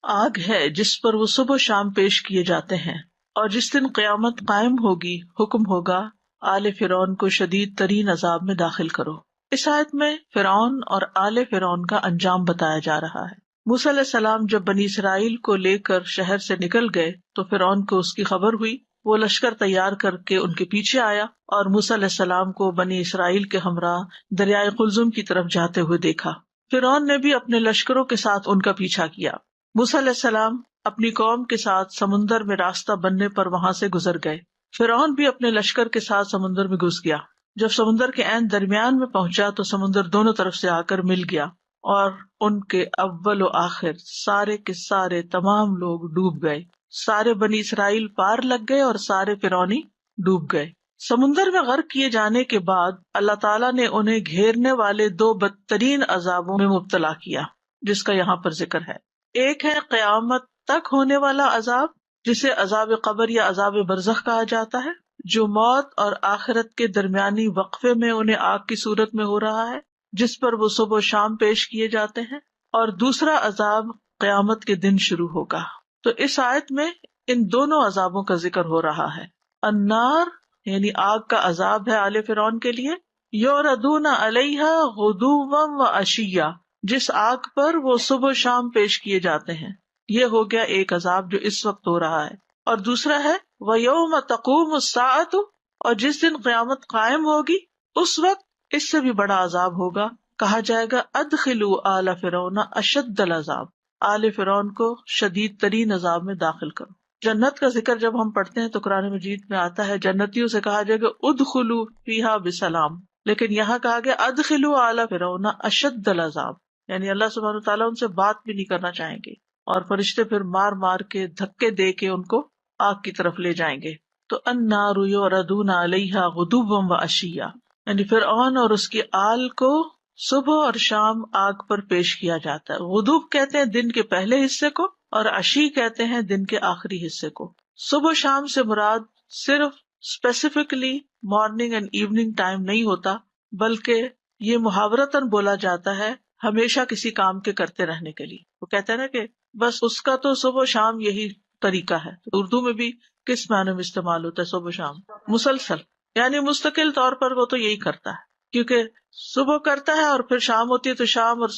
آگ ہے جس پر وہ صبح و شام پیش کیے جاتے ہیں، اور جس دن قیامت قائم ہوگی حکم ہوگا آل فرعون کو شدید ترین عذاب میں داخل کرو۔ اس آیت میں فرعون اور آل فرعون کا انجام بتایا جا رہا ہے۔ موسیٰ علیہ السلام جب بنی اسرائیل کو لے کر شہر سے نکل گئے تو فرعون کو اس کی خبر ہوئی، وہ لشکر تیار کر کے ان کے پیچھے آیا اور موسیٰ علیہ السلام کو بنی اسرائیل کے ہمراہ دریائے قلزم کی طرف جاتے ہوئے دیکھا۔ فرعون نے بھی اپنے لشکروں کے ساتھ ان کا پیچھا کیا۔ موسیٰ علیہ السلام اپنی قوم کے ساتھ سمندر میں راستہ بننے پر وہاں سے گزر گئے۔ فرعون بھی اپنے لشکر کے ساتھ سمندر میں گھس گیا۔ جب سمندر کے عین درمیان میں پہنچا تو سمندر دونوں طرف سے آ کر مل گیا اور ان کے اول و آخر سارے کے سارے تمام لوگ ڈوب گئے۔ سارے بنی اسرائیل پار لگ گئے اور سارے فرعونی ڈوب گئے۔ سمندر میں غرق کیے جانے کے بعد اللہ تعالیٰ نے انہیں گھیرنے والے دو بدترین عذابوں میں مبتلا کیا جس کا یہاں پر ذکر ہے۔ ایک ہے قیامت تک ہونے والا عذاب جسے عذاب قبر یا عذاب برزخ کہا جاتا ہے، جو موت اور آخرت کے درمیانی وقفے میں انہیں آگ کی صورت میں ہو رہا ہے جس پر وہ صبح و شام پیش کیے جاتے ہیں، اور دوسرا عذاب قیامت کے دن شروع ہوگا۔ تو اس آیت میں ان دونوں عذابوں کا ذکر ہو رہا ہے۔ النار یعنی آگ کا عذاب ہے آل فرعون کے لیے، یوردون علیہا غدوا و عشیا، جس آگ پر وہ صبح و شام پیش کیے جاتے ہیں۔ یہ ہو گیا ایک عذاب جو اس وقت ہو رہا ہے، اور دوسرا ہے وَيَوْمَ تَقُومُ السَّاعَةُ، اور جس دن قیامت قائم ہوگی اس وقت اس سے بھی بڑا عذاب ہوگا، کہا جائے گا ادخلوا آل فرعون اشد العذاب، آل فرعون کو شدید ترین عذاب میں داخل کرو۔ جنت کا ذکر جب ہم پڑھتے ہیں تو قرآن مجید میں آتا ہے جنتیوں سے کہا جائے گا ادخلوا فیہا بسلام، لیکن یہاں کہا گیا ادخلوا آل فرعون اشد العذاب، یعنی اللہ سبحانہ وتعالیٰ ان سے بات بھی نہیں کرنا چاہیں گے اور فرشتے پھر مار مار کے دھکے دے کے ان کو آگ کی طرف لے جائیں گے۔ تو النار یعرضون علیہا غدوا و عشیا، یعنی فرعون اور اس کی آل کو صبح اور شام آگ پر پیش کیا جاتا ہے۔ غدوب کہتے ہیں دن کے پہلے حصے کو، اور عشی کہتے ہیں دن کے آخری حصے کو۔ صبح شام سے مراد صرف specifically morning and evening time نہیں ہوتا، بلکہ یہ محاورتاً بولا جاتا ہے ہمیشہ کسی کام کے کرتے رہنے کے لیے۔ وہ کہتے ہیں نا کہ بس اس کا تو صبح شام یہی طریقہ ہے۔ اردو میں بھی کس معنی میں استعمال ہوتا ہے صبح شام؟ مسلسل، یعنی مستقل طور پر وہ تو یہی کرتا ہے، کیونکہ صبح کرتا ہے اور پھر شام ہوتی ہے تو شام، اور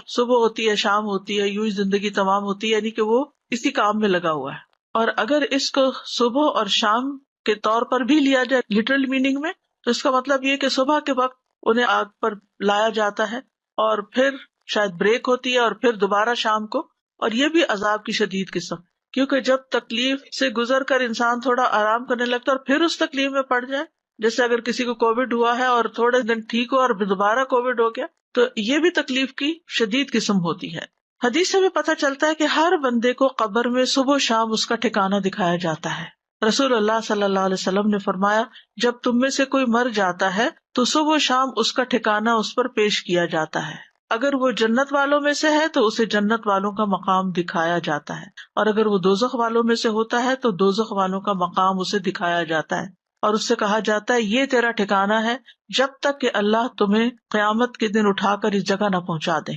صبح ہوتی ہے شام ہوتی ہے، یوں ہی زندگی تمام ہوتی ہے، یعنی کہ وہ اسی کام میں لگا ہوا ہے۔ اور اگر اس کو صبح اور شام کے طور پر بھی لیا جائے لٹرل میننگ میں، تو اس کا مطلب یہ کہ صبح کے وقت انہیں آگ پر لایا جاتا ہے اور پھر شاید بریک ہوتی ہے اور پھر دوبارہ شام کو، اور یہ بھی عذاب کی شدید قسم، کیونکہ جب تکلیف سے گزر کر انسان تھوڑا آرام کرنے لگتا ہے اور پھر اس تکلیف میں پڑ جائے، جیسے اگر کسی کو کووڈ ہوا ہے اور تھوڑے دن ٹھیک ہو اور دوبارہ کووڈ ہو گیا، تو یہ بھی تکلیف کی شدید قسم ہوتی ہے۔ حدیث سے بھی پتہ چلتا ہے کہ ہر بندے کو قبر میں صبح و شام اس کا ٹھکانہ دکھایا جاتا ہے۔ رسول اللہ صلی اللہ علیہ وسلم نے فرمایا جب تم میں سے کوئی مر جاتا ہے تو صبح و شام اس کا ٹھکانہ اس پر پیش کیا جاتا ہے۔ اگر وہ جنت والوں میں سے ہے تو اسے جنت والوں کا مقام دکھایا جاتا ہے، اور اگر وہ دوزخ والوں میں سے ہوتا ہے تو دوزخ والوں کا مقام اسے دکھایا جاتا ہے، اور اس سے کہا جاتا ہے یہ تیرا ٹھکانہ ہے جب تک کہ اللہ تمہیں قیامت کے دن اٹھا کر اس جگہ نہ پہنچا دے۔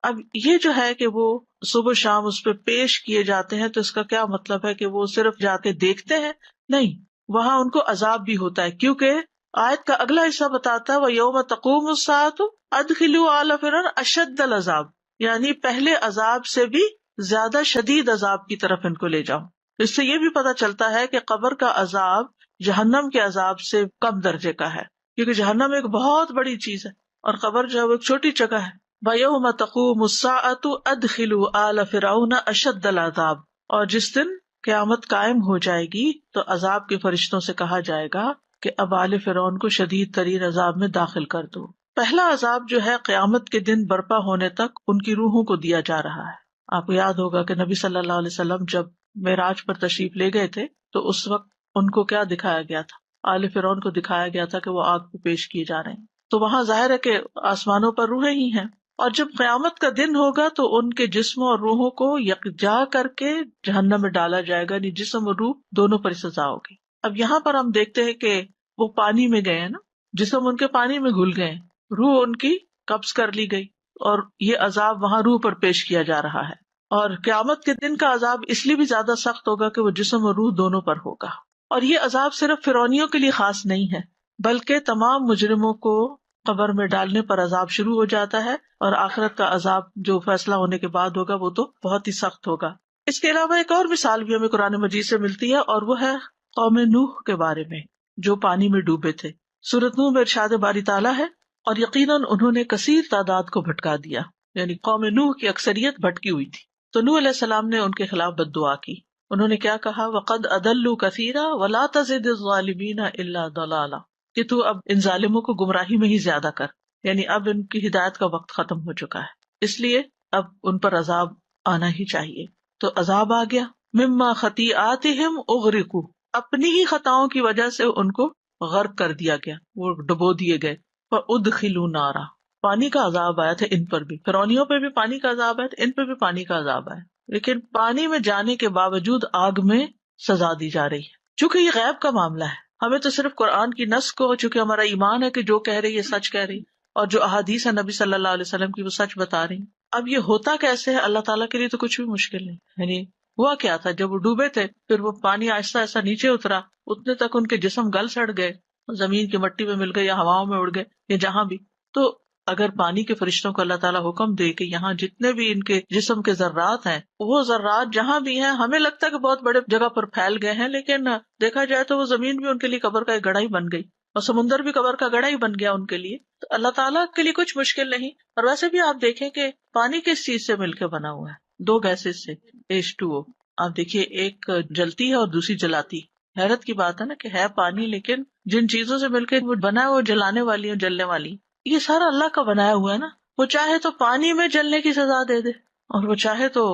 اب یہ جو ہے کہ وہ صبح شام اس پہ پیش کیے جاتے ہیں، تو اس کا کیا مطلب ہے کہ وہ صرف جا کے دیکھتے ہیں؟ نہیں، وہاں ان کو عذاب بھی ہوتا ہے، کیونکہ آیت کا اگلا حصہ بتاتا ہے وَيَوْمَ تَقُومُ السَّاعَةُ أَدْخِلُوا آلَ فِرْعَوْنَ أَشَدَّ الْعَذَابِ، یعنی پہلے عذاب سے بھی زیادہ شدید عذاب کی طرف ان کو لے جاؤ۔ اس سے یہ بھی پتہ چلتا ہے کہ قبر کا عذاب جہنم کے عذاب سے کم درجے کا ہے، کیونکہ جہنم ایک بہت بڑی چیز ہے اور قبر جو ہے وہ ایک چھوٹی جگہ ہے۔ وَيَوْمَ تَقُومُ السَّاعَةُ أَدْخِلُوا آلَ فِرْعَوْنَ أَشَدَّ الْعَذَابِ، اور جس دن قیامت قائم ہو جائے گی تو عذاب کے فرشتوں سے کہا جائے گا کہ اب آل فرعون کو شدید ترین عذاب میں داخل کر دو۔ پہلا عذاب جو ہے قیامت کے دن برپا ہونے تک ان کی روحوں کو دیا جا رہا ہے۔ آپ کو یاد ہوگا کہ نبی صلی اللہ علیہ وسلم جب معراج پر تشریف لے گئے تھے تو اس وقت ان کو کیا دکھایا گیا تھا؟ آل فرعون کو دکھایا گیا تھا کہ وہ آگ پہ پیش کیے جا رہے ہیں۔ تو وہاں ظاہر ہے کہ آسمانوں پر روحیں ہی ہیں، اور جب قیامت کا دن ہوگا تو ان کے جسموں اور روحوں کو یکجا کر کے جہنم میں ڈالا جائے گا، یعنی جسم اور روح دونوں پر سزا ہوگی۔ اب یہاں پر ہم دیکھتے ہیں کہ وہ پانی میں گئے ہیں نا، جسم ان کے پانی میں گھل گئے، روح ان کی قبض کر لی گئی، اور یہ عذاب وہاں روح پر پیش کیا جا رہا ہے۔ اور قیامت کے دن کا عذاب اس لیے بھی زیادہ سخت ہوگا کہ وہ جسم اور روح دونوں پر ہوگا. اور یہ عذاب صرف فرعونیوں کے لیے خاص نہیں ہے بلکہ تمام مجرموں کو قبر میں ڈالنے پر عذاب شروع ہو جاتا ہے، اور آخرت کا عذاب جو فیصلہ ہونے کے بعد ہوگا وہ تو بہت ہی سخت ہوگا. اس کے علاوہ ایک اور مثال بھی ہمیں قرآن مجید سے ملتی ہے، اور وہ ہے قوم نوح کے بارے میں جو پانی میں ڈوبے تھے. سورۃ نوح میں ارشاد باری تعالیٰ ہے، اور یقیناً انہوں نے کثیر تعداد کو بھٹکا دیا، یعنی قوم نوح کی اکثریت بھٹکی ہوئی تھی. تو نوح علیہ السلام نے ان کے خلاف بد دعا کی. انہوں نے کیا کہا؟ وَقَدْ أَضَلُّوا كَثِيرًا وَلَا تَزِدِ الظَّالِمِينَ إِلَّا ضَلَالًا، کہ تو اب ان ظالموں کو گمراہی میں ہی زیادہ کر، یعنی اب ان کی ہدایت کا وقت ختم ہو چکا ہے، اس لیے اب ان پر عذاب آنا ہی چاہیے. تو عذاب آ گیا. مما خطیئاتہم اغرقوا، اپنی ہی خطاؤں کی وجہ سے ان کو غرق کر دیا گیا، وہ ڈبو دیے گئے. فادخلوا نارا، پانی کا عذاب آیا تھا ان پر بھی، فرعونیوں پہ بھی پانی کا عذاب آیا تھا، ان پہ بھی پانی کا عذاب آیا، لیکن پانی میں جانے کے باوجود آگ میں سزا دی جا رہی ہے. چونکہ یہ غیب کا معاملہ ہے، ہمیں تو صرف قرآن کی نص کو، چونکہ ہمارا ایمان ہے کہ جو کہہ رہی ہے سچ کہہ رہی، اور جو احادیث ہے نبی صلی اللہ علیہ وسلم کی وہ سچ بتا رہی. اب یہ ہوتا کیسے ہے؟ اللہ تعالیٰ کے لیے تو کچھ بھی مشکل نہیں. یعنی ہوا کیا تھا، جب وہ ڈوبے تھے پھر وہ پانی آہستہ آہستہ نیچے اترا، اتنے تک ان کے جسم گل سڑ گئے، زمین کی مٹی میں مل گئے یا ہواؤں میں اڑ گئے یا جہاں بھی. تو اگر پانی کے فرشتوں کو اللہ تعالیٰ حکم دے کہ یہاں جتنے بھی ان کے جسم کے ذرات ہیں، وہ ذرات جہاں بھی ہیں، ہمیں لگتا ہے کہ بہت بڑے جگہ پر پھیل گئے ہیں، لیکن دیکھا جائے تو وہ زمین بھی ان کے لیے قبر کا ایک گڑھا ہی بن گئی، اور سمندر بھی قبر کا گڑھا ہی بن گیا ان کے لیے. تو اللہ تعالیٰ کے لیے کچھ مشکل نہیں. اور ویسے بھی آپ دیکھیں کہ پانی کس چیز سے مل کے بنا ہوا ہے؟ دو گیسز سے، H2O. آپ دیکھیے ایک جلتی ہے اور دوسری جلاتی. حیرت کی بات ہے نا کہ ہے پانی، لیکن جن چیزوں سے مل کے وہ بنا ہے وہ جلانے والی اور جلنے والی. یہ سارا اللہ کا بنایا ہوا ہے نا. وہ چاہے تو پانی میں جلنے کی سزا دے دے، اور وہ چاہے تو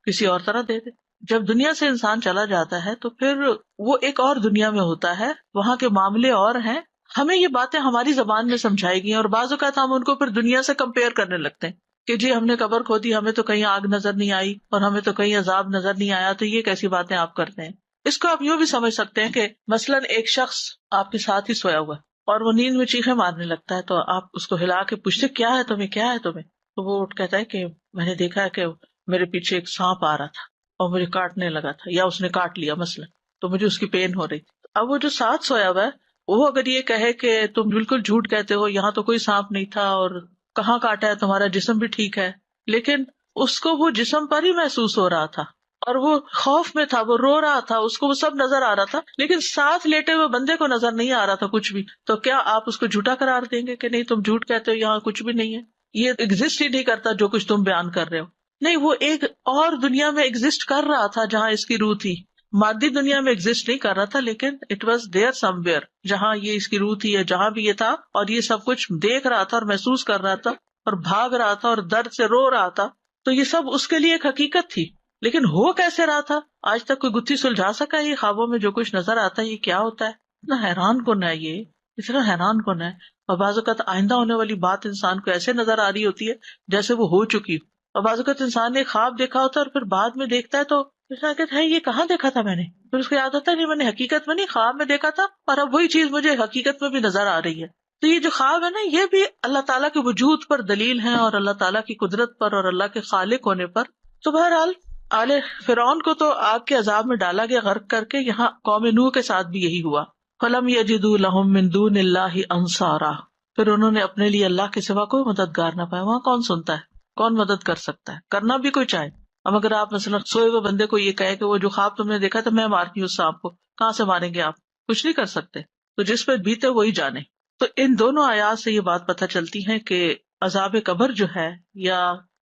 کسی اور طرح دے دے. جب دنیا سے انسان چلا جاتا ہے تو پھر وہ ایک اور دنیا میں ہوتا ہے، وہاں کے معاملے اور ہیں. ہمیں یہ باتیں ہماری زبان میں سمجھائی گئی، اور بعض اوقات ہم ان کو پھر دنیا سے کمپیئر کرنے لگتے ہیں کہ جی ہم نے قبر کھودی، ہمیں تو کہیں آگ نظر نہیں آئی اور ہمیں تو کہیں عذاب نظر نہیں آیا، تو یہ کیسی باتیں آپ کرتے ہیں. اس کو آپ یوں بھی سمجھ سکتے ہیں کہ مثلاً ایک شخص آپ کے ساتھ ہی سویا ہوا ہے اور وہ نیند میں چیخیں مارنے لگتا ہے، تو آپ اس کو ہلا کے پوچھتے کیا ہے تمہیں، کیا ہے تمہیں؟ تو وہ کہتا ہے کہ میں نے دیکھا ہے کہ میرے پیچھے ایک سانپ آ رہا تھا اور مجھے کاٹنے لگا تھا، یا اس نے کاٹ لیا مثلاً، تو مجھے اس کی پین ہو رہی تھی. اب وہ جو ساتھ سویا ہوا ہے وہ اگر یہ کہے کہ تم بالکل جھوٹ کہتے ہو، یہاں تو کوئی سانپ نہیں تھا اور کہاں کاٹا ہے، تمہارا جسم بھی ٹھیک ہے، لیکن اس کو وہ جسم پر ہی محسوس ہو رہا تھا اور وہ خوف میں تھا، وہ رو رہا تھا، اس کو وہ سب نظر آ رہا تھا، لیکن ساتھ لیٹے ہوئے بندے کو نظر نہیں آ رہا تھا کچھ بھی. تو کیا آپ اس کو جھوٹا قرار دیں گے کہ نہیں تم جھوٹ کہتے ہو، یہاں کچھ بھی نہیں ہے، یہ ایگزسٹ ہی نہیں کرتا جو کچھ تم بیان کر رہے ہو؟ نہیں، وہ ایک اور دنیا میں ایگزسٹ کر رہا تھا جہاں اس کی روح تھی. مادی دنیا میں ایگزسٹ نہیں کر رہا تھا، لیکن it was there some where, جہاں یہ اس کی روح تھی یا جہاں بھی یہ تھا، اور یہ سب کچھ دیکھ رہا تھا اور محسوس کر رہا تھا اور بھاگ رہا تھا اور درد سے رو رہا تھا. تو یہ سب اس کے لیے ایک حقیقت تھی، لیکن ہو کیسے رہا تھا؟ آج تک کوئی گتھی سلجھا سکا یہ خوابوں میں جو کچھ نظر آتا ہے یہ کیا ہوتا ہے؟ اتنا حیران کن ہے، یہ اتنا حیران کن ہے. اور بعض اوقات آئندہ ہونے والی بات انسان کو ایسے نظر آ رہی ہوتی ہے جیسے وہ ہو چکی ہو، اور بعض اوقات انسان نے خواب دیکھا ہوتا ہے اور پھر بعد میں دیکھتا ہے تو کہتا ہے یہ کہاں دیکھا تھا میں نے، پھر اس کو یاد ہوتا ہے نہیں میں نے حقیقت میں نہیں خواب میں دیکھا تھا، اور اب وہی چیز مجھے حقیقت میں بھی نظر آ رہی ہے. تو یہ جو خواب ہے نا، یہ بھی اللہ تعالیٰ کے وجود پر دلیل ہے اور اللہ تعالیٰ کی قدرت پر اور اللہ کے خالق ہونے پر. تو بہرحال آل فرعون کو تو آگ کے عذاب میں ڈالا گیا غرق کر کے. یہاں قوم نوح کے ساتھ بھی یہی ہوا. فلم یجدوا لهم من دون اللہ انصارا، پھر انہوں نے اپنے لیے اللہ کے سوا کوئی مددگار نہ پایا. وہاں کون سنتا ہے، کون مدد کر سکتا ہے، کرنا بھی کوئی چاہے. اب اگر آپ مثلا سوئے ہوئے بندے کو یہ کہے کہ وہ جو خواب تم نے دیکھا تھا میں مارتی ہوں اس سانپ کو، کہاں سے ماریں گے آپ؟ کچھ نہیں کر سکتے. تو جس پہ بیتے وہی جانے. تو ان دونوں آیات سے یہ بات پتہ چلتی ہے کہ عذاب قبر جو ہے یا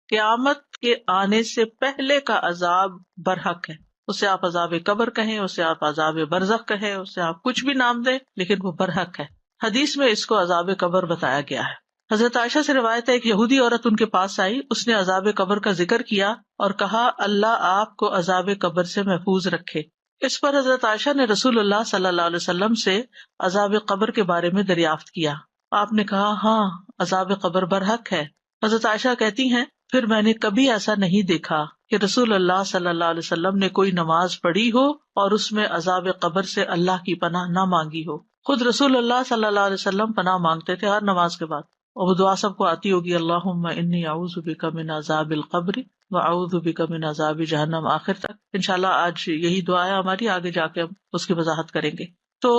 قیامت کے آنے سے پہلے کا عذاب برحق ہے. اسے آپ عذاب قبر کہیں، اسے آپ عذاب برزخ کہیں، اسے آپ کچھ بھی نام دیں، لیکن وہ برحق ہے. حدیث میں اس کو عذاب قبر بتایا گیا ہے. حضرت عائشہ سے روایت ہے ایک یہودی عورت ان کے پاس آئی، اس نے عذاب قبر کا ذکر کیا اور کہا اللہ آپ کو عذاب قبر سے محفوظ رکھے. اس پر حضرت عائشہ نے رسول اللہ صلی اللہ علیہ وسلم سے عذاب قبر کے بارے میں دریافت کیا. آپ نے کہا ہاں عذاب قبر برحق ہے. حضرت عائشہ کہتی ہیں پھر میں نے کبھی ایسا نہیں دیکھا کہ رسول اللہ صلی اللہ علیہ وسلم نے کوئی نماز پڑھی ہو اور اس میں عذاب قبر سے اللہ کی پناہ نہ مانگی ہو. خود رسول اللہ صلی اللہ علیہ وسلم پناہ مانگتے تھے ہر نماز کے بعد، اور وہ دعا سب کو آتی ہوگی اللہم انی اعوذ بک من عذاب القبر وَأَعُوذُ بِكَ مِنْ عَذَابِ جہنم، آخر تک. انشاءاللہ آج یہی دعا ہے ہماری، آگے جا کے ہم اس کی وضاحت کریں گے. تو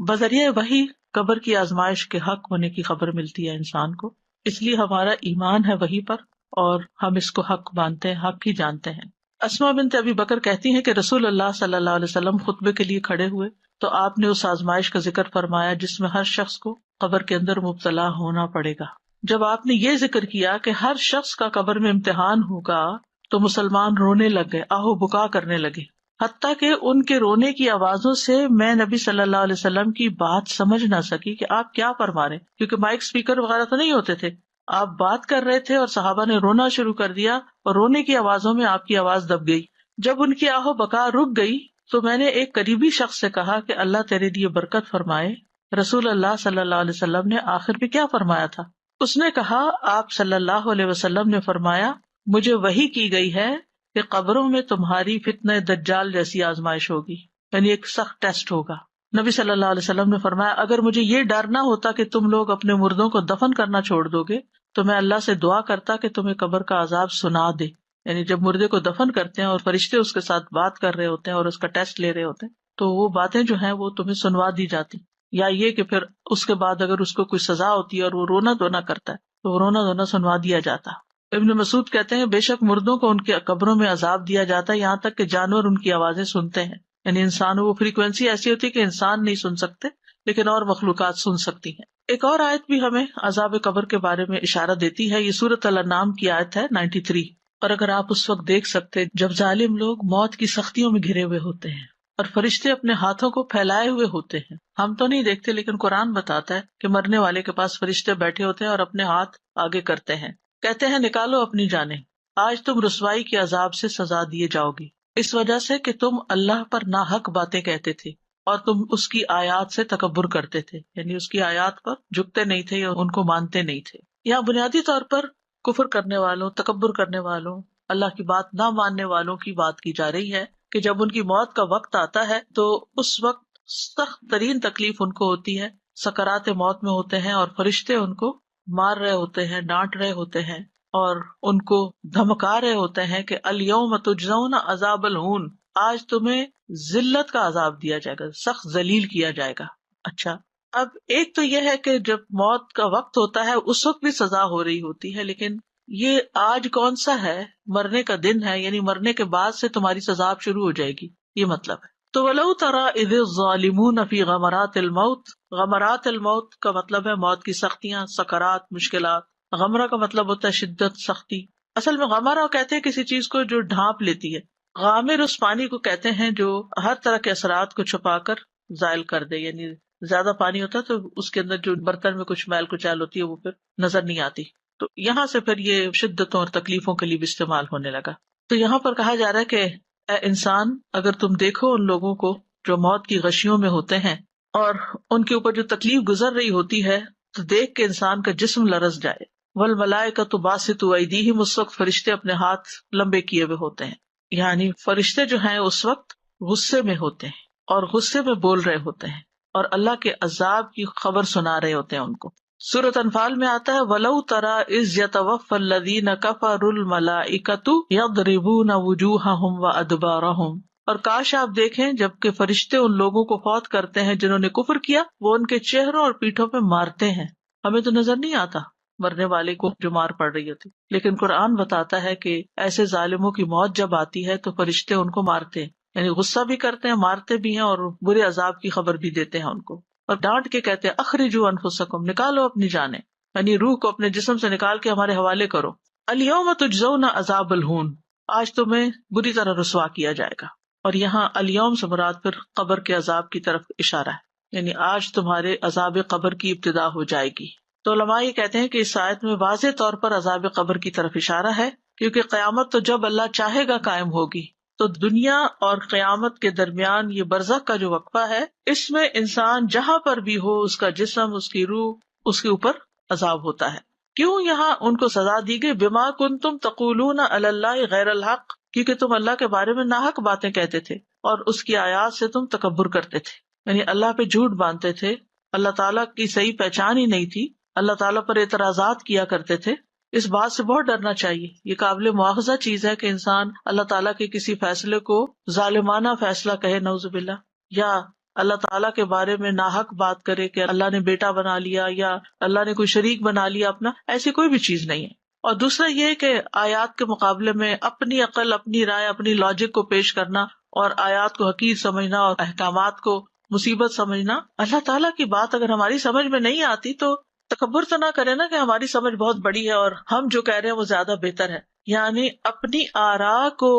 بذریعہ وحی قبر کی آزمائش کے حق ہونے کی خبر ملتی ہے انسان کو، اس لیے ہمارا ایمان ہے وحی پر اور ہم اس کو حق مانتے ہیں، حق ہی جانتے ہیں. اسماء بنت ابی بکر کہتی ہیں کہ رسول اللہ صلی اللہ علیہ وسلم خطبے کے لیے کھڑے ہوئے تو آپ نے اس آزمائش کا ذکر فرمایا جس میں ہر شخص کو قبر کے اندر مبتلا ہونا پڑے گا. جب آپ نے یہ ذکر کیا کہ ہر شخص کا قبر میں امتحان ہوگا تو مسلمان رونے لگے، آہو بکا کرنے لگے، حتیٰ کہ ان کے رونے کی آوازوں سے میں نبی صلی اللہ علیہ وسلم کی بات سمجھ نہ سکی کہ آپ کیا فرما رہے، کیونکہ مائک اسپیکر وغیرہ تو نہیں ہوتے تھے. آپ بات کر رہے تھے اور صحابہ نے رونا شروع کر دیا اور رونے کی آوازوں میں آپ کی آواز دب گئی. جب ان کی آہو بکا رک گئی تو میں نے ایک قریبی شخص سے کہا کہ اللہ تیرے لیے برکت فرمائے. رسول اللہ صلی اللہ علیہ وسلم نے آخر میں کیا فرمایا تھا؟ اس نے کہا آپ صلی اللہ علیہ وسلم نے فرمایا مجھے وحی کی گئی ہے کہ قبروں میں تمہاری فتنہ دجال جیسی آزمائش ہوگی، یعنی ایک سخت ٹیسٹ ہوگا. نبی صلی اللہ علیہ وسلم نے فرمایا اگر مجھے یہ ڈر نہ ہوتا کہ تم لوگ اپنے مردوں کو دفن کرنا چھوڑ دو گے تو میں اللہ سے دعا کرتا کہ تمہیں قبر کا عذاب سنا دے. یعنی جب مردے کو دفن کرتے ہیں اور فرشتے اس کے ساتھ بات کر رہے ہوتے ہیں اور اس کا ٹیسٹ لے رہے ہوتے ہیں تو وہ باتیں جو ہیں وہ تمہیں سنوا دی جاتی، یا یہ کہ پھر اس کے بعد اگر اس کو کوئی سزا ہوتی ہے اور وہ رونا دھونا کرتا ہے تو وہ رونا دھونا سنوا دیا جاتا. ابن مسعود کہتے ہیں بے شک مردوں کو ان کی قبروں میں عذاب دیا جاتا ہے یہاں تک کہ جانور ان کی آوازیں سنتے ہیں. یعنی انسان وہ فریکوینسی ایسی ہوتی ہے کہ انسان نہیں سن سکتے لیکن اور مخلوقات سن سکتی ہیں. ایک اور آیت بھی ہمیں عذاب قبر کے بارے میں اشارہ دیتی ہے، یہ سورۃ الانعام کی آیت ہے 93. اور اگر آپ اس وقت دیکھ سکتے جب ظالم لوگ موت کی سختیوں میں گھرے ہوئے ہوتے ہیں اور فرشتے اپنے ہاتھوں کو پھیلائے ہوئے ہوتے ہیں، ہم تو نہیں دیکھتے لیکن قرآن بتاتا ہے کہ مرنے والے کے پاس فرشتے بیٹھے ہوتے ہیں اور اپنے ہاتھ آگے کرتے ہیں، کہتے ہیں نکالو اپنی جانیں، آج تم رسوائی کے عذاب سے سزا دیے جاؤ گی اس وجہ سے کہ تم اللہ پر ناحق باتیں کہتے تھے اور تم اس کی آیات سے تکبر کرتے تھے. یعنی اس کی آیات پر جھکتے نہیں تھے یا ان کو مانتے نہیں تھے. یہاں بنیادی طور پر کفر کرنے والوں، تکبر کرنے والوں، اللہ کی بات نہ ماننے والوں کی بات کی جا رہی ہے کہ جب ان کی موت کا وقت آتا ہے تو اس وقت سخت ترین تکلیف ان کو ہوتی ہے، سکرات موت میں ہوتے ہیں اور فرشتے ان کو مار رہے ہوتے ہیں، ڈانٹ رہے ہوتے ہیں اور ان کو دھمکا رہے ہوتے ہیں کہ الیوم تجزون عذاب الہون، آج تمہیں ذلت کا عذاب دیا جائے گا، سخت ذلیل کیا جائے گا. اچھا، اب ایک تو یہ ہے کہ جب موت کا وقت ہوتا ہے اس وقت بھی سزا ہو رہی ہوتی ہے، لیکن یہ آج کون سا ہے؟ مرنے کا دن ہے، یعنی مرنے کے بعد سے تمہاری سزا اب شروع ہو جائے گی، یہ مطلب ہے. تو وَلَوْ تَرَىٰ إِذِ الظَّالِمُونَ فِي غَمَرَاتِ الْمَوْتِ، غمرات الموت کا مطلب ہے موت کی سختیاں، سکرات، مشکلات. غمرہ کا مطلب ہوتا ہے شدت، سختی. اصل میں غمرہ کہتے ہیں کسی چیز کو جو ڈھانپ لیتی ہے. غامر اس پانی کو کہتے ہیں جو ہر طرح کے اثرات کو چھپا کر زائل کر دے، یعنی زیادہ پانی ہوتا ہے تو اس کے اندر جو برتن میں کچھ میل کچیل ہوتی ہے وہ پھر نظر نہیں آتی. تو یہاں سے پھر یہ شدتوں اور تکلیفوں کے لیے بھی استعمال ہونے لگا. تو یہاں پر کہا جا رہا ہے کہ اے انسان اگر تم دیکھو ان لوگوں کو جو موت کی غشیوں میں ہوتے ہیں اور ان کے اوپر جو تکلیف گزر رہی ہوتی ہے تو دیکھ کے انسان کا جسم لرز جائے. والملائکۃ باسطوا ایدیہم، اس وقت فرشتے اپنے ہاتھ لمبے کیے ہوئے ہوتے ہیں، یعنی فرشتے جو ہیں اس وقت غصے میں ہوتے ہیں اور غصے میں بول رہے ہوتے ہیں اور اللہ کے عذاب کی خبر سنا رہے ہوتے ہیں ان کو. سورۃ انفال میں آتا ہے وَلَوْ تَرَىٰ إِذْ يَتَوَفَّى الَّذِينَ كَفَرُوا الْمَلَائِكَةُ يَضْرِبُونَ وُجُوهَهُمْ وَأَدْبَارَهُمْ، اور کاش آپ دیکھیں جبکہ فرشتے ان لوگوں کو فوت کرتے ہیں جنہوں نے کفر کیا، وہ ان کے چہروں اور پیٹھوں پہ مارتے ہیں. ہمیں تو نظر نہیں آتا مرنے والے کو جو مار پڑ رہی ہوتی، لیکن قرآن بتاتا ہے کہ ایسے ظالموں کی موت جب آتی ہے تو فرشتے ان کو مارتے ہیں، یعنی غصہ بھی کرتے ہیں، مارتے بھی ہیں اور برے عذاب کی خبر بھی دیتے ہیں ان کو. اور ڈانٹ کے کہتے ہیں اخرجوا انفسکم، نکالو اپنی جانیں، یعنی روح کو اپنے جسم سے نکال کے ہمارے حوالے کرو. الیوم تجزون عذاب الہون، آج تمہیں بری طرح رسوا کیا جائے گا. اور یہاں الیوم سے مراد پھر قبر کے عذاب کی طرف اشارہ ہے، یعنی آج تمہارے عذاب قبر کی ابتدا ہو جائے گی. تو علماء یہ کہتے ہیں کہ اس آیت میں واضح طور پر عذاب قبر کی طرف اشارہ ہے، کیونکہ قیامت تو جب اللہ چاہے گا قائم ہوگی. تو دنیا اور قیامت کے درمیان یہ برزخ کا جو وقفہ ہے، اس میں انسان جہاں پر بھی ہو اس کا جسم، اس کی روح، اس کے اوپر عذاب ہوتا ہے. کیوں یہاں ان کو سزا دی گئی؟ بما کنتم تقولون علی اللہ غیر الحق، کیونکہ تم اللہ کے بارے میں ناحق باتیں کہتے تھے اور اس کی آیات سے تم تکبر کرتے تھے، یعنی اللہ پہ جھوٹ باندھتے تھے، اللہ تعالیٰ کی صحیح پہچان ہی نہیں تھی، اللہ تعالیٰ پر اعتراضات کیا کرتے تھے. اس بات سے بہت ڈرنا چاہیے. یہ قابل مواخذہ چیز ہے کہ انسان اللہ تعالیٰ کے کسی فیصلے کو ظالمانہ فیصلہ کہے، نعوذ باللہ، یا اللہ تعالیٰ کے بارے میں ناحق بات کرے کہ اللہ نے بیٹا بنا لیا یا اللہ نے کوئی شریک بنا لیا اپنا. ایسی کوئی بھی چیز نہیں ہے. اور دوسرا یہ کہ آیات کے مقابلے میں اپنی عقل، اپنی رائے، اپنی لاجک کو پیش کرنا اور آیات کو حقیر سمجھنا اور احکامات کو مصیبت سمجھنا. اللہ تعالیٰ کی بات اگر ہماری سمجھ میں نہیں آتی تو تکبر تو نہ کرے نا کہ ہماری سمجھ بہت بڑی ہے اور ہم جو کہہ رہے ہیں وہ زیادہ بہتر ہے. یعنی اپنی آراء کو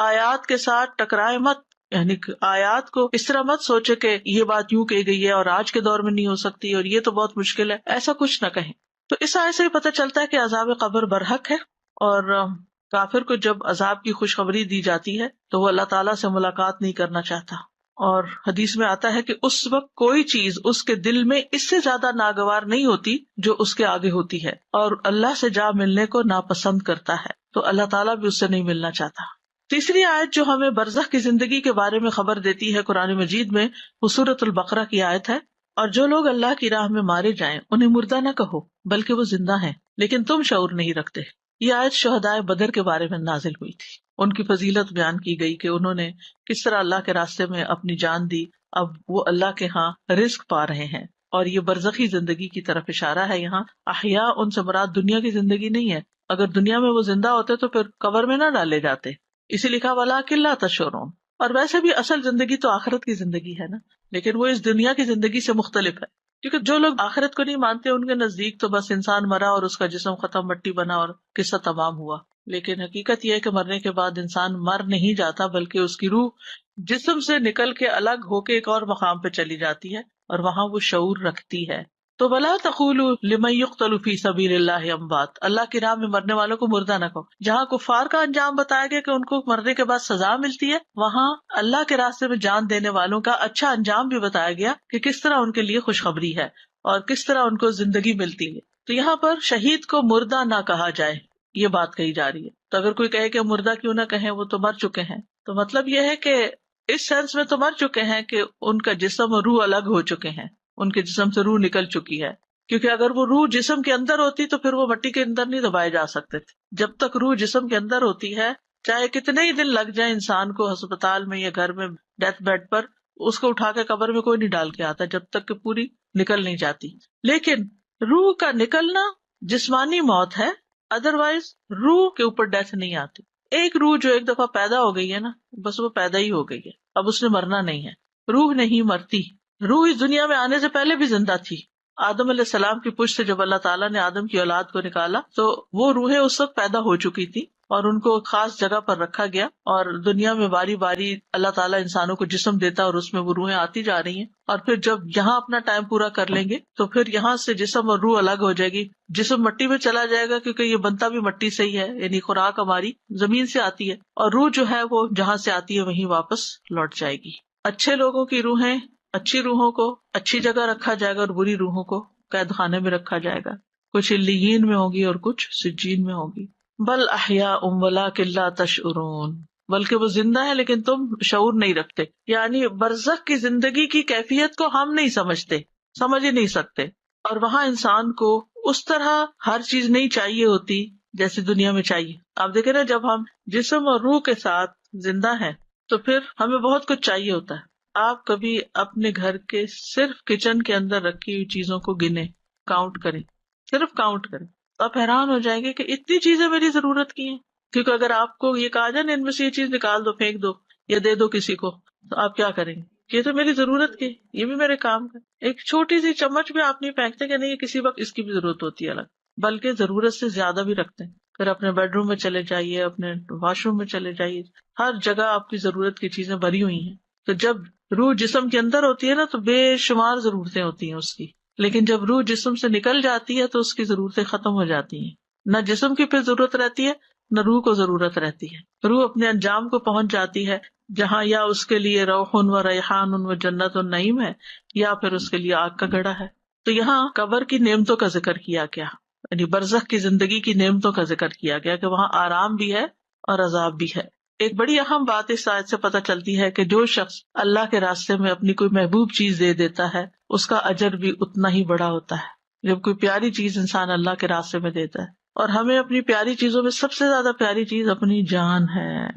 آیات کے ساتھ ٹکرائے مت. یعنی آیات کو اس طرح مت سوچے کہ یہ بات یوں کہی گئی ہے اور آج کے دور میں نہیں ہو سکتی اور یہ تو بہت مشکل ہے، ایسا کچھ نہ کہیں. تو اس آیت سے پتہ چلتا ہے کہ عذاب قبر برحق ہے، اور کافر کو جب عذاب کی خوشخبری دی جاتی ہے تو وہ اللہ تعالیٰ سے ملاقات نہیں کرنا چاہتا. اور حدیث میں آتا ہے کہ اس وقت کوئی چیز اس کے دل میں اس سے زیادہ ناگوار نہیں ہوتی جو اس کے آگے ہوتی ہے، اور اللہ سے جا ملنے کو ناپسند کرتا ہے، تو اللہ تعالیٰ بھی اس سے نہیں ملنا چاہتا. تیسری آیت جو ہمیں برزخ کی زندگی کے بارے میں خبر دیتی ہے قرآن مجید میں، وہ سورۃ البقرہ کی آیت ہے. اور جو لوگ اللہ کی راہ میں مارے جائیں انہیں مردہ نہ کہو بلکہ وہ زندہ ہیں لیکن تم شعور نہیں رکھتے. یہ آیت شہدائے بدر کے بارے میں نازل ہوئی تھی. ان کی فضیلت بیان کی گئی کہ انہوں نے کس طرح اللہ کے راستے میں اپنی جان دی. اب وہ اللہ کے ہاں رزق پا رہے ہیں، اور یہ برزخی زندگی کی طرف اشارہ ہے. یہاں احیاء ان سے مراد دنیا کی زندگی نہیں ہے. اگر دنیا میں وہ زندہ ہوتے تو پھر قبر میں نہ ڈالے جاتے، اسی لکھا وَلَٰكِن لَا تَشْعُرُونَ. اور ویسے بھی اصل زندگی تو آخرت کی زندگی ہے نا، لیکن وہ اس دنیا کی زندگی سے مختلف ہے. کیونکہ جو لوگ آخرت کو نہیں مانتے ان کے نزدیک تو بس انسان مرا اور اس کا جسم ختم، مٹی بنا اور قصہ تمام ہوا. لیکن حقیقت یہ ہے کہ مرنے کے بعد انسان مر نہیں جاتا، بلکہ اس کی روح جسم سے نکل کے الگ ہو کے ایک اور مقام پہ چلی جاتی ہے اور وہاں وہ شعور رکھتی ہے. تو وَلَا تَقُولُوا لِمَن يُقْتَلُ فِي سَبِيلِ اللَّهِ أَمْوَاتٌ، اللہ کی راہ میں مرنے والوں کو مردہ نہ کہو. جہاں کفار کا انجام بتایا گیا کہ ان کو مرنے کے بعد سزا ملتی ہے، وہاں اللہ کے راستے میں جان دینے والوں کا اچھا انجام بھی بتایا گیا کہ کس طرح ان کے لیے خوشخبری ہے اور کس طرح ان کو زندگی ملتی ہے. تو یہاں پر شہید کو مردہ نہ کہا جائے، یہ بات کہی جا رہی ہے. تو اگر کوئی کہے کہ مردہ کیوں نہ کہیں، وہ تو مر چکے ہیں، تو مطلب یہ ہے کہ اس سینس میں تو مر چکے ہیں کہ ان کا جسم اور روح الگ ہو چکے ہیں، ان کے جسم سے روح نکل چکی ہے. کیونکہ اگر وہ روح جسم کے اندر ہوتی تو پھر وہ مٹی کے اندر نہیں دبائے جا سکتے تھے. جب تک روح جسم کے اندر ہوتی ہے، چاہے کتنے ہی دن لگ جائیں انسان کو ہسپتال میں یا گھر میں ڈیتھ بیڈ پر، اس کو اٹھا کے قبر میں کوئی نہیں ڈال کے آتا جب تک کہ پوری نکل نہیں جاتی. لیکن روح کا نکلنا جسمانی موت ہے، ادروائز روح کے اوپر ڈیتھ نہیں آتی. ایک روح جو ایک دفعہ پیدا ہو گئی ہے نا، بس وہ پیدا ہی ہو گئی ہے، اب اس نے مرنا نہیں ہے. روح نہیں مرتی. روح اس دنیا میں آنے سے پہلے بھی زندہ تھی. آدم علیہ السلام کی پشت سے جب اللہ تعالیٰ نے آدم کی اولاد کو نکالا تو وہ روحیں اس وقت پیدا ہو چکی تھی اور ان کو خاص جگہ پر رکھا گیا، اور دنیا میں باری باری اللہ تعالیٰ انسانوں کو جسم دیتا اور اس میں وہ روحیں آتی جا رہی ہیں. اور پھر جب یہاں اپنا ٹائم پورا کر لیں گے تو پھر یہاں سے جسم اور روح الگ ہو جائے گی. جسم مٹی میں چلا جائے گا کیونکہ یہ بنتا بھی مٹی سے ہی ہے، یعنی خوراک ہماری زمین سے آتی ہے، اور روح جو ہے وہ جہاں سے آتی ہے وہیں واپس لوٹ جائے گی. اچھے لوگوں کی روحیں، اچھی روحوں کو اچھی جگہ رکھا جائے گا اور بری روحوں کو قید خانے میں رکھا جائے گا. کچھ علیین میں ہوگی اور کچھ سجین میں ہوگی. بل احیاء ولکن لا تشعرون، بلکہ وہ زندہ ہے لیکن تم شعور نہیں رکھتے. یعنی برزخ کی زندگی کی کیفیت کو ہم نہیں سمجھتے، سمجھ ہی نہیں سکتے. اور وہاں انسان کو اس طرح ہر چیز نہیں چاہیے ہوتی جیسے دنیا میں چاہیے. آپ دیکھیں نا، جب ہم جسم اور روح کے ساتھ زندہ ہیں تو پھر ہمیں بہت کچھ چاہیے ہوتا ہے. آپ کبھی اپنے گھر کے صرف کچن کے اندر رکھی ہوئی چیزوں کو گنے، کاؤنٹ کریں، صرف کاؤنٹ کریں، آپ حیران ہو جائیں گے کہ اتنی چیزیں میری ضرورت کی ہیں. کیونکہ اگر آپ کو یہ کہا جائے نا ان میں سے یہ چیز نکال دو، پھینک دو یا دے دو کسی کو، تو آپ کیا کریں گے؟ یہ تو میری ضرورت کی، یہ بھی میرے کام کا. ایک چھوٹی سی چمچ بھی آپ نہیں پھینکتے کہ نہیں کسی وقت اس کی بھی ضرورت ہوتی ہے الگ، بلکہ ضرورت سے زیادہ بھی رکھتے ہیں. پھر اپنے بیڈ روم میں چلے جائیے، اپنے واش روم میں چلے جائیے، ہر جگہ آپ کی ضرورت کی چیزیں بھری ہوئی ہیں. تو جب روح جسم کے اندر ہوتی ہے نا تو بے شمار ضرورتیں ہوتی ہیں اس کی، لیکن جب روح جسم سے نکل جاتی ہے تو اس کی ضرورتیں ختم ہو جاتی ہیں. نہ جسم کی پھر ضرورت رہتی ہے، نہ روح کو ضرورت رہتی ہے. روح اپنے انجام کو پہنچ جاتی ہے جہاں یا اس کے لیے روح و ریحان و جنت و نعیم ہے، یا پھر اس کے لیے آگ کا گڑھا ہے. تو یہاں قبر کی نعمتوں کا ذکر کیا گیا، یعنی برزخ کی زندگی کی نعمتوں کا ذکر کیا گیا کہ وہاں آرام بھی ہے اور عذاب بھی ہے. ایک بڑی اہم بات اس آیت سے پتہ چلتی ہے کہ جو شخص اللہ کے راستے میں اپنی کوئی محبوب چیز دے دیتا ہے اس کا اجر بھی اتنا ہی بڑا ہوتا ہے. جب کوئی پیاری چیز انسان اللہ کے راستے میں دیتا ہے اور ہمیں اپنی پیاری چیزوں میں سب سے زیادہ پیاری چیز اپنی جان ہے،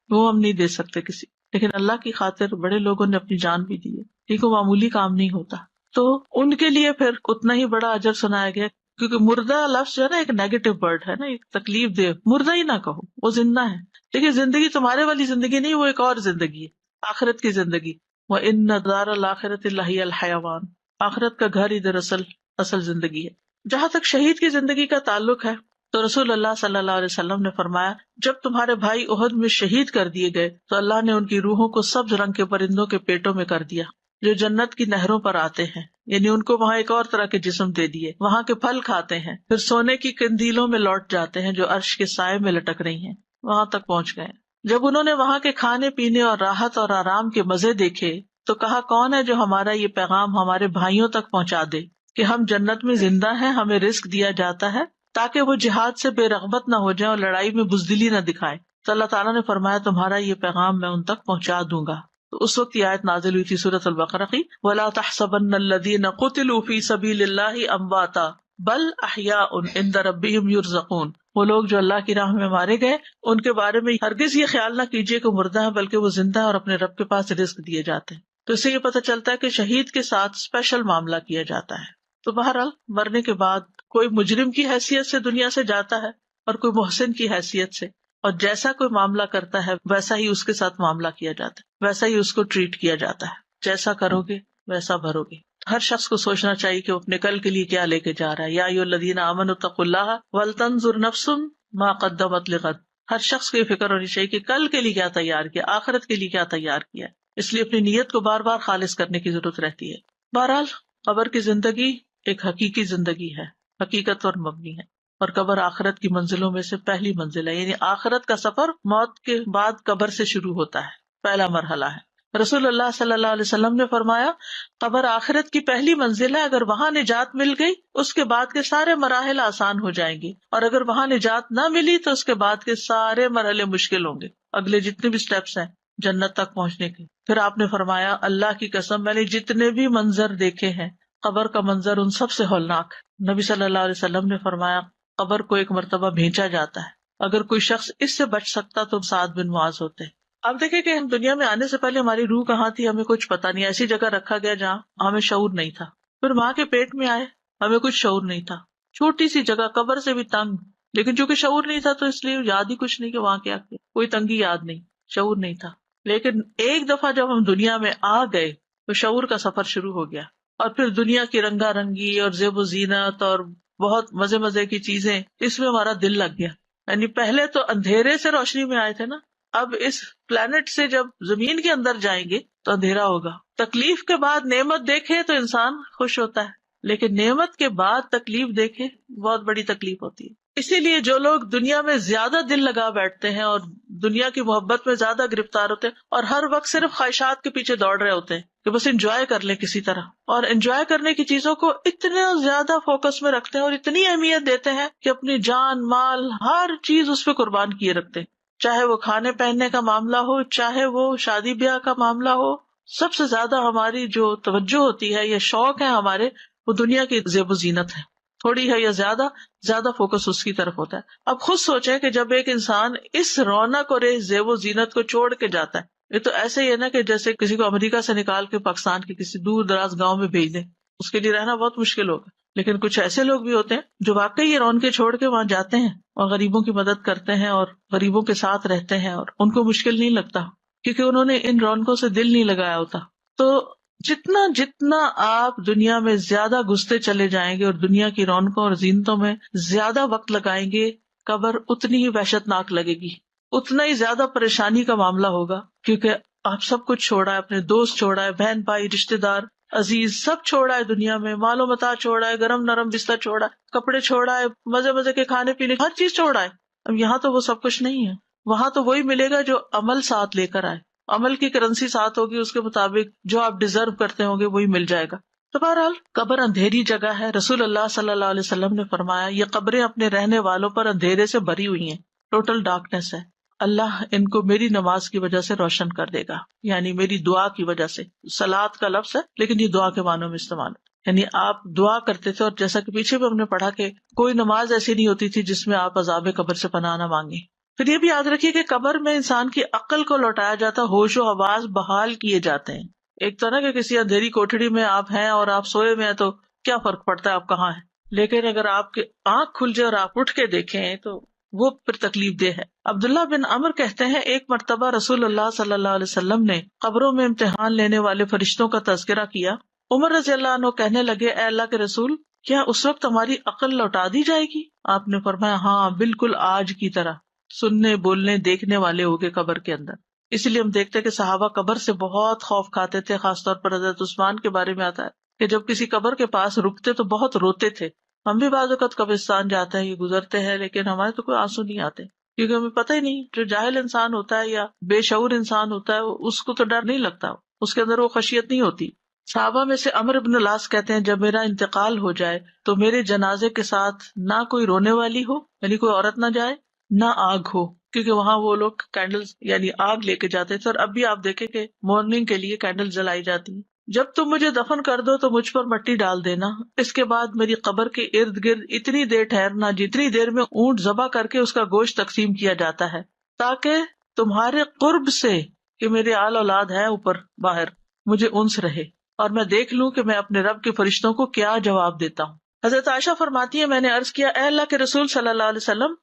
وہ ہم نہیں دے سکتے کسی، لیکن اللہ کی خاطر بڑے لوگوں نے اپنی جان بھی دی ہے، کیونکہ وہ معمولی کام نہیں ہوتا. تو ان کے لیے پھر اتنا ہی بڑا اجر سنایا گیا، کیونکہ مردہ لفظ جو ہے نا ایک نیگیٹو ورڈ ہے نا، ایک تکلیف دہ. مردہ ہی نہ کہو، وہ زندہ ہے. لیکن زندگی تمہارے والی زندگی نہیں، وہ ایک اور زندگی ہے، آخرت کی زندگی. وَإِنَّ دَارَ الْآخِرَةِ لَهِيَ الْحَيَوَانُ، آخرت کا گھر ہی دراصل اصل زندگی ہے. جہاں تک شہید کی زندگی کا تعلق ہے تو رسول اللہ صلی اللہ علیہ وسلم نے فرمایا، جب تمہارے بھائی احد میں شہید کر دیے گئے تو اللہ نے ان کی روحوں کو سبز رنگ کے پرندوں کے پیٹوں میں کر دیا جو جنت کی نہروں پر آتے ہیں، یعنی ان کو وہاں ایک اور طرح کے جسم دے دیے، وہاں کے پھل کھاتے ہیں، پھر سونے کی قندیلوں میں لوٹ جاتے ہیں جو عرش کے سائے میں لٹک رہی ہیں، وہاں تک پہنچ گئے. جب انہوں نے وہاں کے کھانے پینے اور راحت اور آرام کے مزے دیکھے تو کہا، کون ہے جو ہمارا یہ پیغام ہمارے بھائیوں تک پہنچا دے کہ ہم جنت میں زندہ ہیں، ہمیں رزق دیا جاتا ہے، تاکہ وہ جہاد سے بے رغبت نہ ہو جائیں اور لڑائی میں بزدلی نہ دکھائیں. تو اللہ تعالیٰ نے فرمایا، تمہارا یہ پیغام میں ان تک پہنچا دوں گا. تو اس وقت یہ آیت نازل ہوئی تھی سورۃ البقرہ کی، وَلَا تَحْسَبَنَّ الَّذِينَ قُتِلُوا فِي سَبِيلِ اللَّهِ أَمْوَاتًا بَلْ أَحْيَاءٌ عِندَ رَبِّهِمْ يُرْزَقُونَ. وہ لوگ جو اللہ کی راہ میں مارے گئے ان کے بارے میں ہرگز یہ خیال نہ کیجیے کہ مردہ ہیں، بلکہ وہ زندہ ہیں اور اپنے رب کے پاس رزق دیے جاتے ہیں. تو اس سے یہ پتہ چلتا ہے کہ شہید کے ساتھ اسپیشل معاملہ کیا جاتا ہے. تو بہرحال مرنے کے بعد کوئی مجرم کی حیثیت سے دنیا سے جاتا ہے اور کوئی محسن کی حیثیت سے، اور جیسا کوئی معاملہ کرتا ہے ویسا ہی اس کے ساتھ معاملہ کیا جاتا ہے، ویسا ہی اس کو ٹریٹ کیا جاتا ہے. جیسا کرو گے ویسا بھرو گے. ہر شخص کو سوچنا چاہیے کہ وہ اپنے کل کے لیے کیا لے کے جا رہا ہے. یا ایھا الذین آمنوا اتقوا اللہ ولتنظر نفس ما قدمت لغد. ہر شخص کو یہ فکر ہونی چاہیے کہ کل کے لیے کیا تیار کیا، آخرت کے لیے کیا تیار کیا. اس لیے اپنی نیت کو بار بار خالص کرنے کی ضرورت رہتی ہے. بہرحال قبر کی زندگی ایک حقیقی زندگی ہے، حقیقت پر مبنی ہے، اور قبر آخرت کی منزلوں میں سے پہلی منزل ہے. یعنی آخرت کا سفر موت کے بعد قبر سے شروع ہوتا ہے، پہلا مرحلہ ہے. رسول اللہ صلی اللہ علیہ وسلم نے فرمایا، قبر آخرت کی پہلی منزل ہے، اگر وہاں نجات مل گئی اس کے بعد کے سارے مراحل آسان ہو جائیں گے، اور اگر وہاں نجات نہ ملی تو اس کے بعد کے سارے مرحلے مشکل ہوں گے، اگلے جتنے بھی سٹیپس ہیں جنت تک پہنچنے کے. پھر آپ نے فرمایا، اللہ کی قسم میں نے جتنے بھی منظر دیکھے ہیں قبر کا منظر ان سب سے ہولناک. نبی صلی اللہ علیہ وسلم نے فرمایا، قبر کو ایک مرتبہ بھینچا جاتا ہے، اگر کوئی شخص اس سے بچ سکتا تو سعد بن معاذ ہوتے. اب دیکھیں کہ ہم دنیا میں آنے سے پہلے ہماری روح کہاں تھی ہمیں کچھ پتا نہیں، ایسی جگہ رکھا گیا جہاں ہمیں شعور نہیں تھا. پھر ماں کے پیٹ میں آئے، ہمیں کچھ شعور نہیں تھا، چھوٹی سی جگہ قبر سے بھی تنگ، لیکن چونکہ شعور نہیں تھا تو اس لیے یاد ہی کچھ نہیں کہ وہاں کیا کیا، کوئی تنگی یاد نہیں، شعور نہیں تھا. لیکن ایک دفعہ جب ہم دنیا میں آ گئے تو شعور کا سفر شروع ہو گیا، اور پھر دنیا کی رنگا رنگی اور زیب و زینت اور بہت مزے مزے کی چیزیں، اس میں ہمارا دل لگ گیا. یعنی پہلے تو اندھیرے سے روشنی میں آئے تھے نا، اب اس پلانٹ سے جب زمین کے اندر جائیں گے تو اندھیرا ہوگا. تکلیف کے بعد نعمت دیکھے تو انسان خوش ہوتا ہے، لیکن نعمت کے بعد تکلیف دیکھے بہت بڑی تکلیف ہوتی ہے. اسی لیے جو لوگ دنیا میں زیادہ دل لگا بیٹھتے ہیں اور دنیا کی محبت میں زیادہ گرفتار ہوتے ہیں اور ہر وقت صرف خواہشات کے پیچھے دوڑ رہے ہوتے ہیں کہ بس انجوائے کر لیں کسی طرح، اور انجوائے کرنے کی چیزوں کو اتنا زیادہ فوکس میں رکھتے ہیں اور اتنی اہمیت دیتے ہیں کہ اپنی جان مال ہر چیز اس پہ قربان کیے رکھتے ہیں، چاہے وہ کھانے پہننے کا معاملہ ہو، چاہے وہ شادی بیاہ کا معاملہ ہو. سب سے زیادہ ہماری جو توجہ ہوتی ہے یا شوق ہے ہمارے، وہ دنیا کی زیب و زینت ہے، تھوڑی ہے یا زیادہ فوکس اس کی طرف ہوتا ہے. اب خود سوچیں کہ جب ایک انسان اس رونق اور اس زیب و زینت کو چھوڑ کے جاتا ہے، یہ تو ایسے ہی ہے نا کہ جیسے کسی کو امریکہ سے نکال کے پاکستان کے کسی دور دراز گاؤں میں بھیج دیں، اس کے لیے رہنا بہت مشکل ہوگا. لیکن کچھ ایسے لوگ بھی ہوتے ہیں جو واقعی یہ رونقیں چھوڑ کے وہاں جاتے ہیں اور غریبوں کی مدد کرتے ہیں اور غریبوں کے ساتھ رہتے ہیں، اور ان کو مشکل نہیں لگتا کیونکہ انہوں نے ان رونقوں سے دل نہیں لگایا ہوتا. تو جتنا آپ دنیا میں زیادہ گھستے چلے جائیں گے اور دنیا کی رونقوں اور زینتوں میں زیادہ وقت لگائیں گے، قبر اتنی ہی وحشت ناک لگے گی، اتنا ہی زیادہ پریشانی کا معاملہ ہوگا، کیونکہ آپ سب کچھ چھوڑا ہے، اپنے دوست چھوڑا ہے، بہن بھائی رشتے دار عزیز سب چھوڑا ہے دنیا میں، مال و متاع چھوڑا ہے، گرم نرم بستر چھوڑا ہے، کپڑے چھوڑا ہے، مزے مزے کے کھانے پینے ہر چیز چھوڑا ہے. اب یہاں تو وہ سب کچھ نہیں ہے، وہاں تو وہی ملے گا جو عمل ساتھ لے کر آئے، عمل کی کرنسی ساتھ ہوگی، اس کے مطابق جو آپ ڈیزرو کرتے ہوں گے وہی مل جائے گا. تو بہرحال قبر اندھیری جگہ ہے. رسول اللہ صلی اللہ علیہ وسلم نے فرمایا، یہ قبریں اپنے رہنے والوں پر اندھیرے سے بھری ہوئی ہیں، ٹوٹل ڈارکنیس ہے، اللہ ان کو میری نماز کی وجہ سے روشن کر دے گا، یعنی میری دعا کی وجہ سے. صلاۃ کا لفظ ہے لیکن یہ دعا کے معنوں میں استعمال ہے. یعنی آپ دعا کرتے تھے، اور جیسا کہ پیچھے بھی ہم نے پڑھا کہ کوئی نماز ایسی نہیں ہوتی تھی جس میں آپ عذاب قبر سے پناہ نہ مانگیں۔ پھر یہ بھی یاد رکھیے کہ قبر میں انسان کی عقل کو لوٹایا جاتا، ہوش و حواس بحال کیے جاتے ہیں۔ ایک تو نا کہ کسی اندھیری کوٹڑی میں آپ ہیں اور آپ سوئے ہوئے ہیں تو کیا فرق پڑتا ہے آپ کہاں ہیں، لیکن اگر آپ کی آنکھ کھل جائے اور آپ اٹھ کے دیکھیں تو وہ پھر تکلیف دہ ہے۔ عبداللہ بن عمر کہتے ہیں ایک مرتبہ رسول اللہ صلی اللہ علیہ وسلم نے قبروں میں امتحان لینے والے فرشتوں کا تذکرہ کیا۔ عمر رضی اللہ عنہ کہنے لگے، اے اللہ کے رسول، کیا اس وقت ہماری عقل لوٹا دی جائے گی؟ آپ نے فرمایا، ہاں بالکل آج کی طرح سننے بولنے دیکھنے والے ہوگے قبر کے اندر۔ اسی لیے ہم دیکھتے ہیں کہ صحابہ قبر سے بہت خوف کھاتے تھے، خاص طور پر حضرت عثمان کے بارے میں آتا ہے کہ جب کسی قبر کے پاس رکتے تو بہت روتے تھے۔ ہم بھی بعض اوقات قبرستان جاتے ہیں، یہ گزرتے ہیں، لیکن ہمارے تو کوئی آنسو نہیں آتے، کیونکہ ہمیں پتہ ہی نہیں، جو جاہل انسان ہوتا ہے یا بے شعور انسان ہوتا ہے اس کو تو ڈر نہیں لگتا، اس کے اندر وہ خشیت نہیں ہوتی۔ صحابہ میں سے عمرو بن العاص کہتے ہیں جب میرا انتقال ہو جائے تو میرے جنازے کے ساتھ نہ کوئی رونے والی ہو، یعنی کوئی عورت نہ جائے، نہ آگ ہو، کیونکہ وہاں وہ لوگ کینڈل یعنی آگ لے کے جاتے تھے، اور اب بھی آپ دیکھیں کہ مارننگ کے لیے کینڈل جلائی جاتی ہیں۔ جب تم مجھے دفن کر دو تو مجھ پر مٹی ڈال دینا، اس کے بعد میری قبر کے ارد گرد اتنی دیر ٹھہرنا جتنی دیر میں اونٹ ذبح کر کے اس کا گوشت تقسیم کیا جاتا ہے، تاکہ تمہارے قرب سے کہ میرے آل اولاد ہے اوپر باہر مجھے انس رہے، اور میں دیکھ لوں کہ میں اپنے رب کے فرشتوں کو کیا جواب دیتا ہوں۔ حضرت عائشہ فرماتی ہے، میں نے عرض کیا، اے اللہ کے رسول صلی اللہ علیہ وسلم،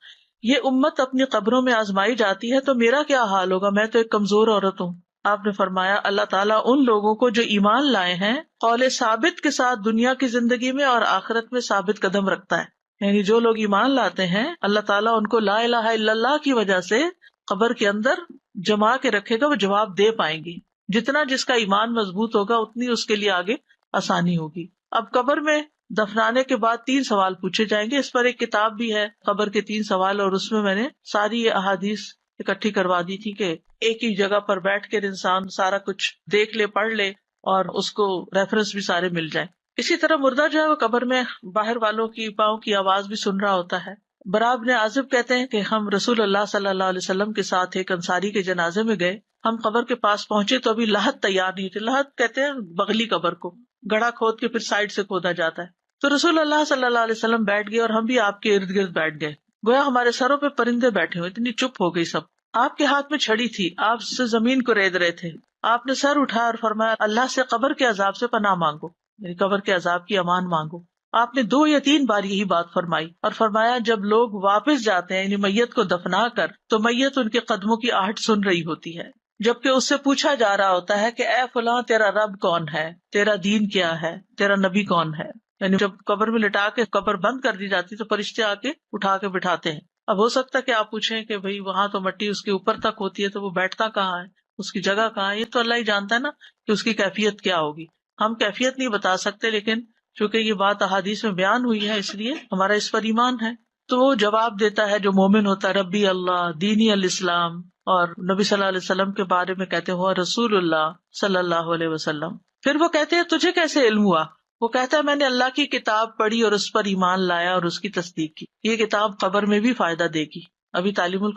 یہ امت اپنی قبروں میں آزمائی جاتی ہے تو میرا کیا حال ہوگا، میں تو ایک کمزور عورت ہوں۔ آپ نے فرمایا، اللہ تعالیٰ ان لوگوں کو جو ایمان لائے ہیں قول ثابت کے ساتھ دنیا کی زندگی میں اور آخرت میں ثابت قدم رکھتا ہے، یعنی جو لوگ ایمان لاتے ہیں اللہ تعالیٰ ان کو لا الہ الا اللہ کی وجہ سے قبر کے اندر جما کے رکھے گا، وہ جواب دے پائیں گی۔ جتنا جس کا ایمان مضبوط ہوگا اتنی اس کے لیے آگے آسانی ہوگی۔ اب قبر میں دفنانے کے بعد 3 سوال پوچھے جائیں گے، اس پر ایک کتاب بھی ہے قبر کے 3 سوال، اور اس میں میں نے ساری یہ احادیث اکٹھی کروا دی تھی کہ ایک ہی جگہ پر بیٹھ کر انسان سارا کچھ دیکھ لے، پڑھ لے، اور اس کو ریفرنس بھی سارے مل جائیں۔ اسی طرح مردہ جو ہے وہ قبر میں باہر والوں کی پاؤں کی آواز بھی سن رہا ہوتا ہے۔ برا بن عازب کہتے ہیں کہ ہم رسول اللہ صلی اللہ علیہ وسلم کے ساتھ ایک انصاری کے جنازے میں گئے، ہم قبر کے پاس پہنچے تو ابھی لحد تیار نہیں تھی۔ لحد کہتے ہیں بغلی قبر کو، گڑھا کھود کے پھر سائڈ سے کھودا جاتا ہے۔ تو رسول اللہ صلی اللہ علیہ وسلم بیٹھ گئے اور ہم بھی آپ کے ارد گرد بیٹھ گئے، گویا ہمارے سروں پہ پرندے بیٹھے ہوئے، اتنی چپ ہو گئی سب۔ آپ کے ہاتھ میں چھڑی تھی، آپ سے زمین کو رید رہے تھے، آپ نے سر اٹھایا اور فرمایا، اللہ سے قبر کے عذاب سے پناہ مانگو، یعنی قبر کے عذاب کی امان مانگو۔ آپ نے 2 یا 3 بار یہی بات فرمائی، اور فرمایا جب لوگ واپس جاتے ہیں یعنی میت کو دفنا کر تو میت ان کے قدموں کی آہٹ سن رہی ہوتی ہے، جبکہ اس سے پوچھا جا رہا ہوتا ہے کہ اے فلاں تیرا رب کون ہے، تیرا دین کیا ہے، تیرا نبی کون ہے۔ یعنی جب قبر میں لٹا کے قبر بند کر دی جاتی تو فرشتے آ کے اٹھا کے بٹھاتے ہیں۔ اب ہو سکتا ہے کہ آپ پوچھیں کہ بھئی وہاں تو مٹی اس کے اوپر تک ہوتی ہے تو وہ بیٹھتا کہاں ہے، اس کی جگہ کہاں ہے، یہ تو اللہ ہی جانتا ہے نا کہ اس کی کیفیت کیا ہوگی، ہم کیفیت نہیں بتا سکتے، لیکن چونکہ یہ بات احادیث میں بیان ہوئی ہے اس لیے ہمارا اس پر ایمان ہے۔ تو وہ جواب دیتا ہے جو مومن ہوتا ہے، ربی اللہ دینی الاسلام، اور نبی صلی اللہ علیہ وسلم کے بارے میں کہتے ہیں رسول اللہ صلی اللہ علیہ وسلم۔ پھر وہ کہتے ہیں تجھے کیسے علم ہوا؟ وہ کہتا ہے میں نے اللہ کی کتاب پڑھی اور اس پر ایمان لایا اور اس کی تصدیق کی۔ یہ کتاب قبر میں بھی فائدہ دے گی۔ ابھی تعلیم القرآن